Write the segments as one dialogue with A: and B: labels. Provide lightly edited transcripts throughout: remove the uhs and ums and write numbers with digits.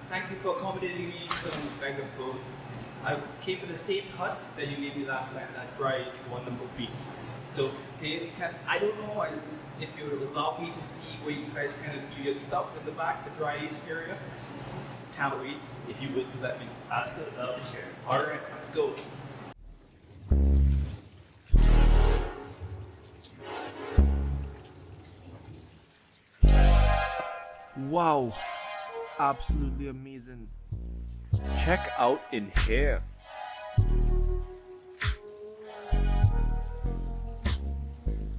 A: Thank you for accommodating me. So you guys are close. I came for the same cut that you gave me last time, that dry, wonderful beef. So I don't know if you would allow me to see where you guys kind of do your stuff in the back, the dry aged area. Can't wait. If you would let me.
B: Absolutely, love to share.
A: All right, let's go.
C: Wow, absolutely amazing. Check out in here.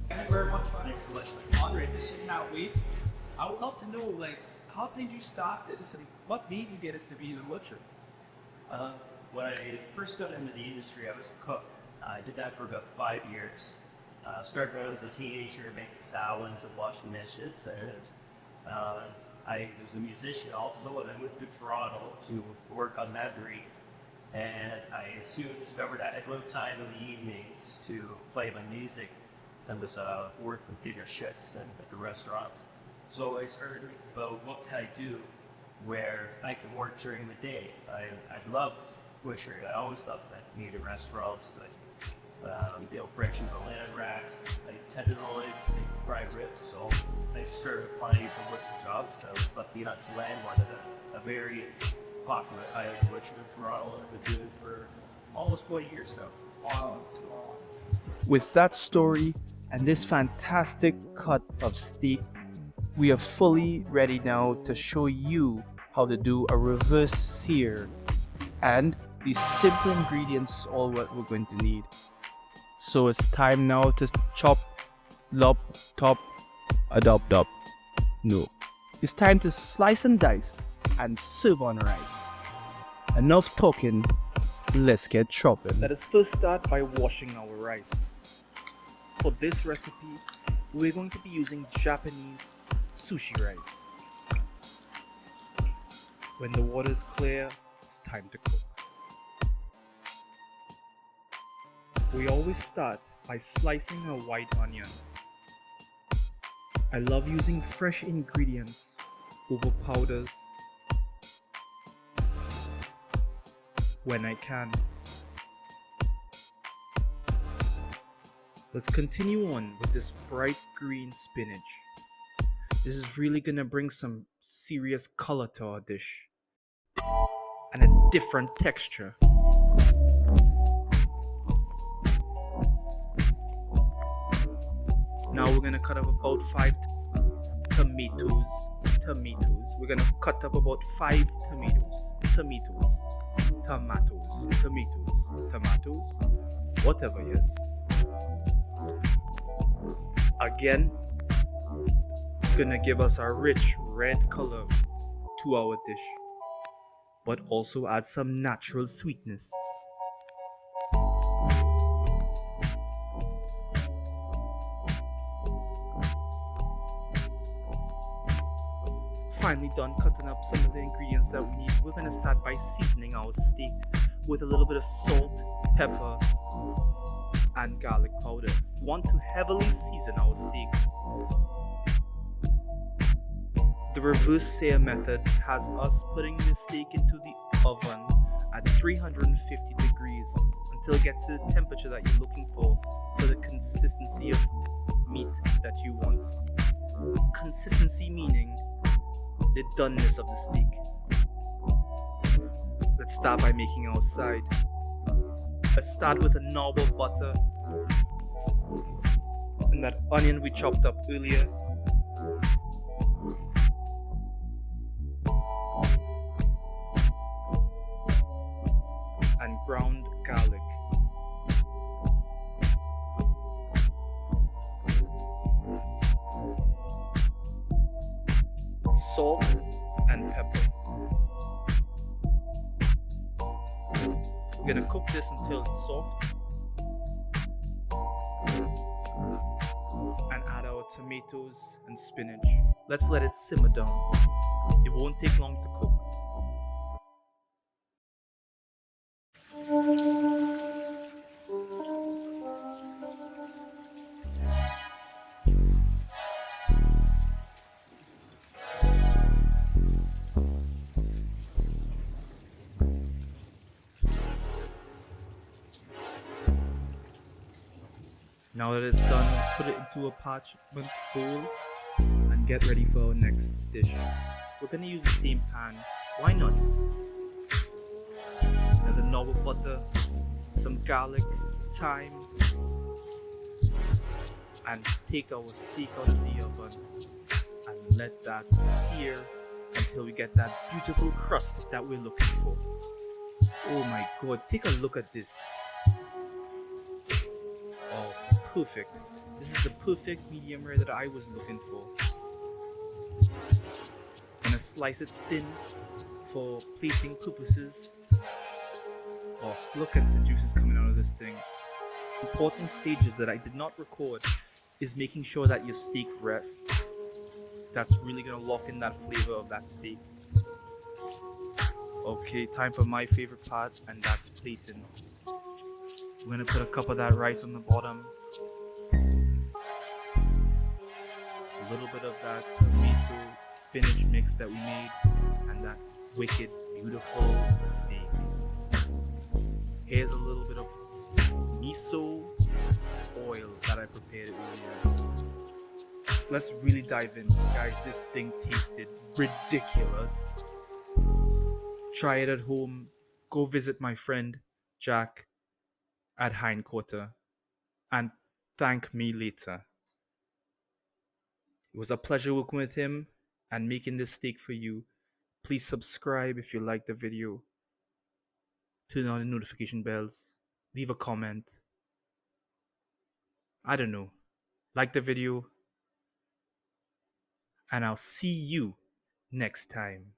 A: Thank you very much for
B: Next selection.
A: honoring this. Can't wait. I would love to know, like, how did you start this? And what made you get it to be a butcher?
B: When I first got into the industry, I was a cook. I did that for about 5 years. Started out as a teenager making salads and washing dishes, and I was a musician also, and I moved to Toronto to work on that dream. And I soon discovered I had no time in the evenings to play my music, since I was working bigger shifts than at the restaurants. So I started thinking about what can I do where I can work during the day. I love butchery. I always loved that meat in restaurants, like French and Berlin racks, like tenderloins, like fried ribs. So I started applying for butcher jobs. I was lucky enough to land one at a very popular Highland butcher in Toronto, and I've been doing it for almost 20 years now.
A: Wow.
C: With that story and this fantastic cut of steak, we are fully ready now to show you how to do a reverse sear. And these simple ingredients is all what we're going to need. So it's time now to chop, lop, top, adopt up. No. It's time to slice and dice and serve on rice. Enough talking, let's get chopping. Let us first start by washing our rice. For this recipe, we're going to be using Japanese sushi rice. When the water is clear, it's time to cook. We always start by slicing a white onion. I love using fresh ingredients over powders when I can. Let's continue on with this bright green spinach. This is really gonna bring some serious color to our dish and a different texture. Now we're gonna cut up about 5 tomatoes. We're gonna cut up about 5 tomatoes, whatever, yes. Again, gonna give us a rich red color to our dish, but also add some natural sweetness. Finally done cutting up some of the ingredients that we need, we're gonna start by seasoning our steak with a little bit of salt, pepper, and garlic powder. We want to heavily season our steak. The reverse-sear method has us putting the steak into the oven at 350 degrees until it gets to the temperature that you're looking for the consistency of meat that you want. Consistency meaning the doneness of the steak. Let's start by making our side. Let's start with a knob of butter and that onion we chopped up earlier. And ground garlic. Salt and pepper. We're gonna cook this until it's soft and add our tomatoes and spinach. Let's let it simmer down. It won't take long to cook. Now that it's done, let's put it into a parchment bowl and get ready for our next dish. We're gonna use the same pan. Why not? Another knob of butter, some garlic, thyme, and take our steak out of the oven and let that sear until we get that beautiful crust that we're looking for. Oh my god, take a look at this. Oh, perfect. This is the perfect medium rare that I was looking for. Gonna slice it thin for plating purposes. Oh, look at the juices coming out of this thing. Important stages that I did not record is making sure that your steak rests. That's really gonna lock in that flavor of that steak. Okay, time for my favorite part, and that's plating. I'm gonna put a cup of that rice on the bottom. A little bit of that tomato spinach mix that we made, and that wicked beautiful steak. Here's a little bit of miso oil that I prepared earlier. Let's really dive in, guys. This thing tasted ridiculous. Try it at home. Go visit my friend Jack at HindQuarter and thank me later. It was a pleasure working with him and making this steak for you. Please subscribe if you liked the video. Turn on the notification bells. Leave a comment. I don't know. Like the video. And I'll see you next time.